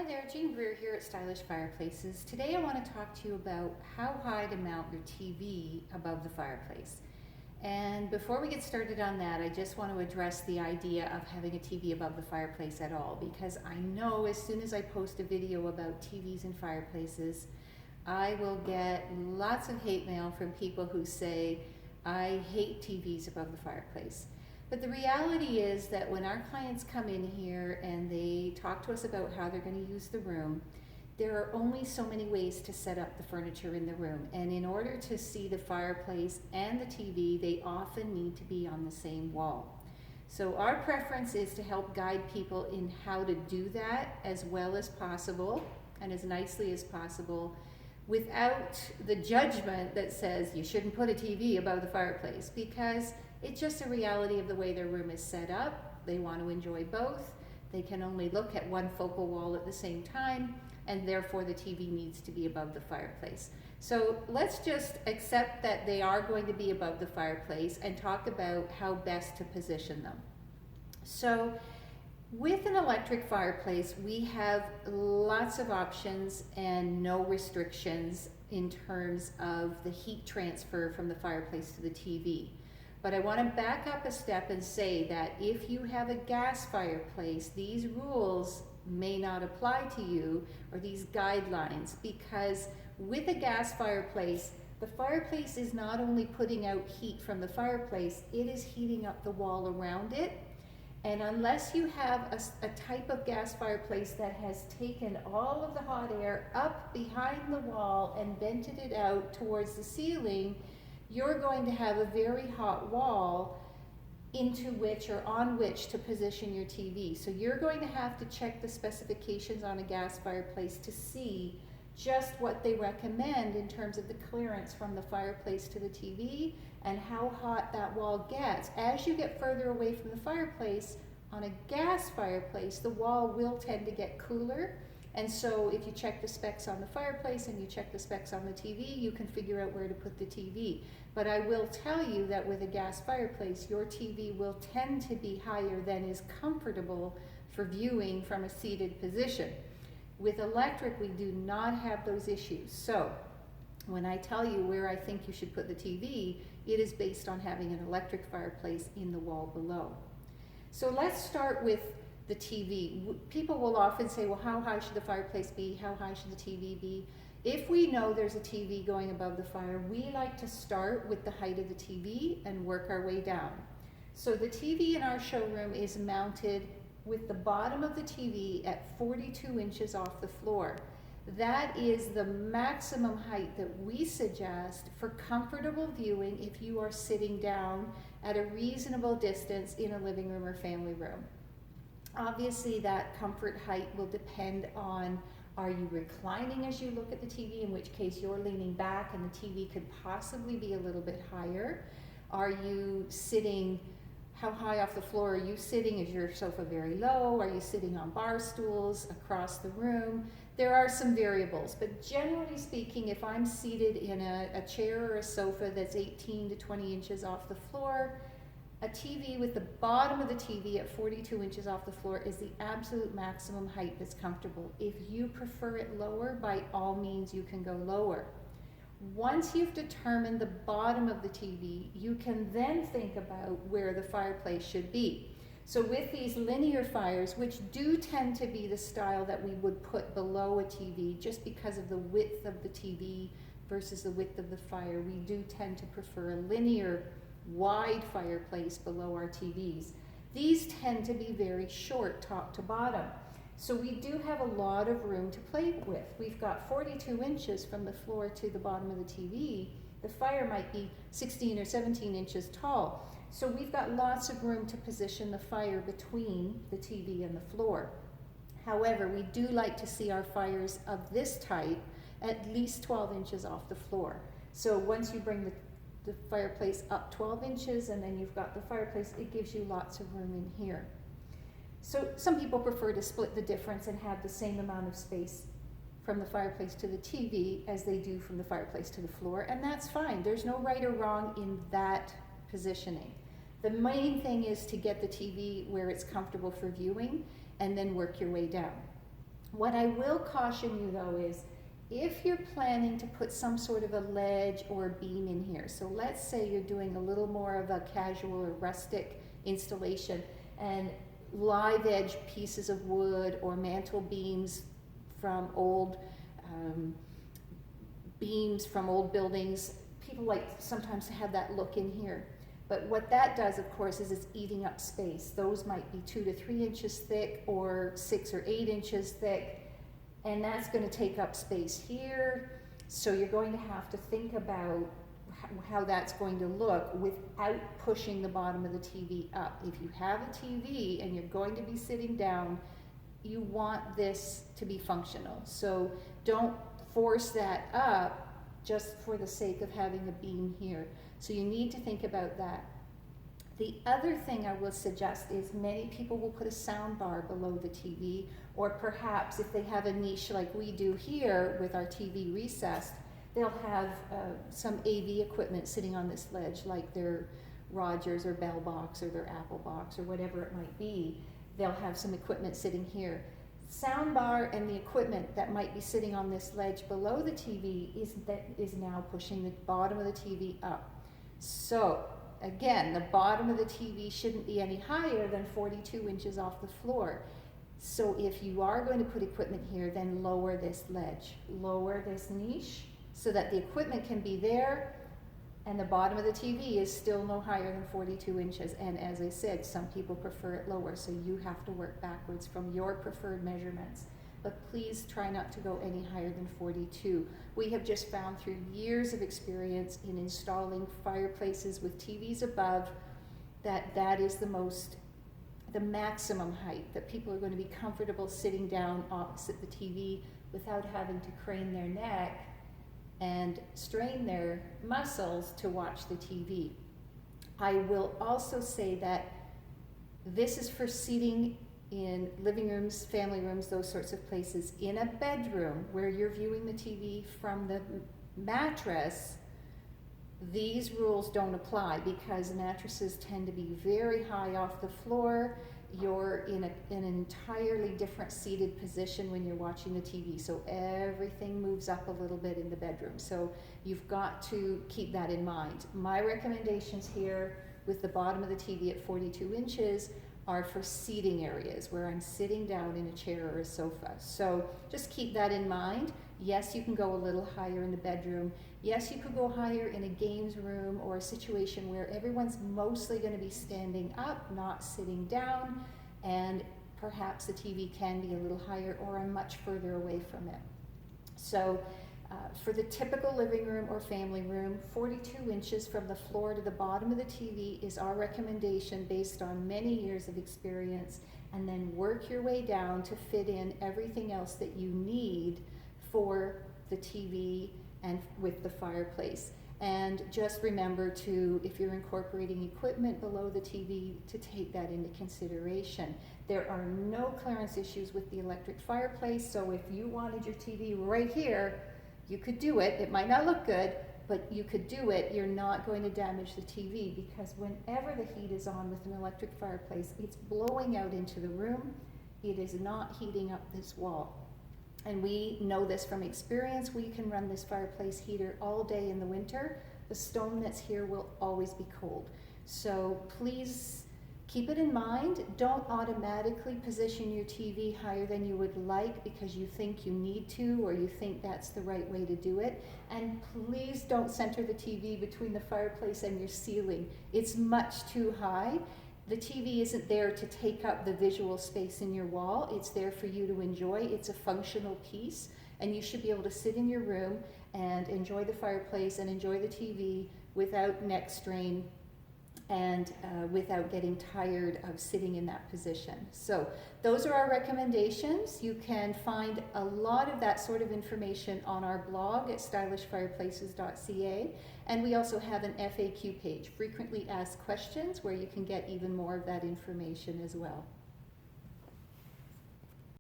there, Jean Greer here at Stylish Fireplaces. Today I want to talk to you about how high to mount your TV above the fireplace. And before we get started on that, I just want to address the idea of having a TV above the fireplace at all, because I know as soon as I post a video about TVs and fireplaces, I will get lots of hate mail from people who say, I hate TVs above the fireplace. But the reality is that when our clients come in here and they talk to us about how they're going to use the room, there are only so many ways to set up the furniture in the room. And in order to see the fireplace and the TV, they often need to be on the same wall. So our preference is to help guide people in how to do that as well as possible and as nicely as possible, without the judgment that says you shouldn't put a TV above the fireplace, because it's just a reality of the way their room is set up. They want to enjoy both. They can only look at one focal wall at the same time, and therefore the TV needs to be above the fireplace. So let's just accept that they are going to be above the fireplace and talk about how best to position them. So with an electric fireplace, we have lots of options and no restrictions in terms of the heat transfer from the fireplace to the TV. But I want to back up a step and say that if you have a gas fireplace, these rules may not apply to you, or these guidelines, because with a gas fireplace, the fireplace is not only putting out heat from the fireplace, it is heating up the wall around it. And unless you have a type of gas fireplace that has taken all of the hot air up behind the wall and vented it out towards the ceiling, you're going to have a very hot wall into which or on which to position your TV. So you're going to have to check the specifications on a gas fireplace to see just what they recommend in terms of the clearance from the fireplace to the TV and how hot that wall gets. As you get further away from the fireplace, on a gas fireplace, the wall will tend to get cooler. And so if you check the specs on the fireplace and you check the specs on the TV, you can figure out where to put the TV. But I will tell you that with a gas fireplace, your TV will tend to be higher than is comfortable for viewing from a seated position. With electric, we do not have those issues. So when I tell you where I think you should put the TV, it is based on having an electric fireplace in the wall below. So let's start with the TV. People will often say, well, how high should the fireplace be? How high should the TV be? If we know there's a TV going above the fire, we like to start with the height of the TV and work our way down. So the TV in our showroom is mounted with the bottom of the TV at 42 inches off the floor. That is the maximum height that we suggest for comfortable viewing if you are sitting down at a reasonable distance in a living room or family room. Obviously, that comfort height will depend on, are you reclining as you look at the TV, in which case you're leaning back and the TV could possibly be a little bit higher. Are you sitting, how high off the floor are you sitting? Is your sofa very low? Are you sitting on bar stools across the room? There are some variables, but generally speaking, if I'm seated in a chair or a sofa that's 18 to 20 inches off the floor, a TV with the bottom of the TV at 42 inches off the floor is the absolute maximum height that's comfortable. If you prefer it lower, by all means you can go lower. Once you've determined the bottom of the TV, you can then think about where the fireplace should be. So with these linear fires, which do tend to be the style that we would put below a TV just because of the width of the TV versus the width of the fire, we do tend to prefer a linear wide fireplace below our TVs. These tend to be very short top to bottom. So we do have a lot of room to play with. We've got 42 inches from the floor to the bottom of the TV. The fire might be 16 or 17 inches tall. So we've got lots of room to position the fire between the TV and the floor. However, we do like to see our fires of this type at least 12 inches off the floor. So once you bring the fireplace up 12 inches and then you've got the fireplace, it gives you lots of room in here. So some people prefer to split the difference and have the same amount of space from the fireplace to the TV as they do from the fireplace to the floor, and that's fine. There's no right or wrong in that positioning. The main thing is to get the TV where it's comfortable for viewing and then work your way down. What I will caution you though is if you're planning to put some sort of a ledge or beam in here, so let's say you're doing a little more of a casual or rustic installation and live edge pieces of wood or mantle beams from old buildings, people like sometimes to have that look in here. But what that does, of course, is it's eating up space. Those might be 2 to 3 inches thick or 6 or 8 inches thick, and that's going to take up space here. So you're going to have to think about how that's going to look without pushing the bottom of the TV up. If you have a TV and you're going to be sitting down, you want this to be functional. So don't force that up just for the sake of having a beam here. So you need to think about that. The other thing I will suggest is many people will put a sound bar below the TV, or perhaps if they have a niche like we do here with our TV recessed, they'll have some AV equipment sitting on this ledge, like their Rogers or Bell box or their Apple box or whatever it might be. They'll have some equipment sitting here. Soundbar and the equipment that might be sitting on this ledge below the TV is now pushing the bottom of the TV up. So again, the bottom of the TV shouldn't be any higher than 42 inches off the floor. So if you are going to put equipment here, then lower this ledge, lower this niche so that the equipment can be there and the bottom of the TV is still no higher than 42 inches. And as I said, some people prefer it lower, so you have to work backwards from your preferred measurements. But please try not to go any higher than 42. We have just found through years of experience in installing fireplaces with TVs above that is the maximum height that people are going to be comfortable sitting down opposite the TV without having to crane their neck and strain their muscles to watch the TV. I will also say that this is for seating in living rooms, family rooms, those sorts of places. In a bedroom where you're viewing the TV from the mattress, these rules don't apply because mattresses tend to be very high off the floor. You're in an entirely different seated position when you're watching the TV, so everything moves up a little bit in the bedroom. So you've got to keep that in mind. My recommendations here with the bottom of the TV at 42 inches are for seating areas where I'm sitting down in a chair or a sofa. So just keep that in mind. Yes, you can go a little higher in the bedroom. Yes, you could go higher in a games room or a situation where everyone's mostly going to be standing up, not sitting down, and perhaps the TV can be a little higher or I'm much further away from it. So for the typical living room or family room, 42 inches from the floor to the bottom of the TV is our recommendation based on many years of experience, and then work your way down to fit in everything else that you need for the TV and with the fireplace. And just remember to, if you're incorporating equipment below the TV, to take that into consideration. There are no clearance issues with the electric fireplace, so if you wanted your TV right here, you could do it. It might not look good, but you could do it. You're not going to damage the TV because whenever the heat is on with an electric fireplace, it's blowing out into the room. It is not heating up this wall. And we know this from experience. We can run this fireplace heater all day in the winter. The stone that's here will always be cold. So please keep it in mind. Don't automatically position your TV higher than you would like because you think you need to or you think that's the right way to do it. And please don't center the TV between the fireplace and your ceiling. It's much too high. The TV isn't there to take up the visual space in your wall. It's there for you to enjoy. It's a functional piece, and you should be able to sit in your room and enjoy the fireplace and enjoy the TV without neck strain and without getting tired of sitting in that position. So those are our recommendations. You can find a lot of that sort of information on our blog at stylishfireplaces.ca, and we also have an FAQ page, frequently asked questions, where you can get even more of that information as well.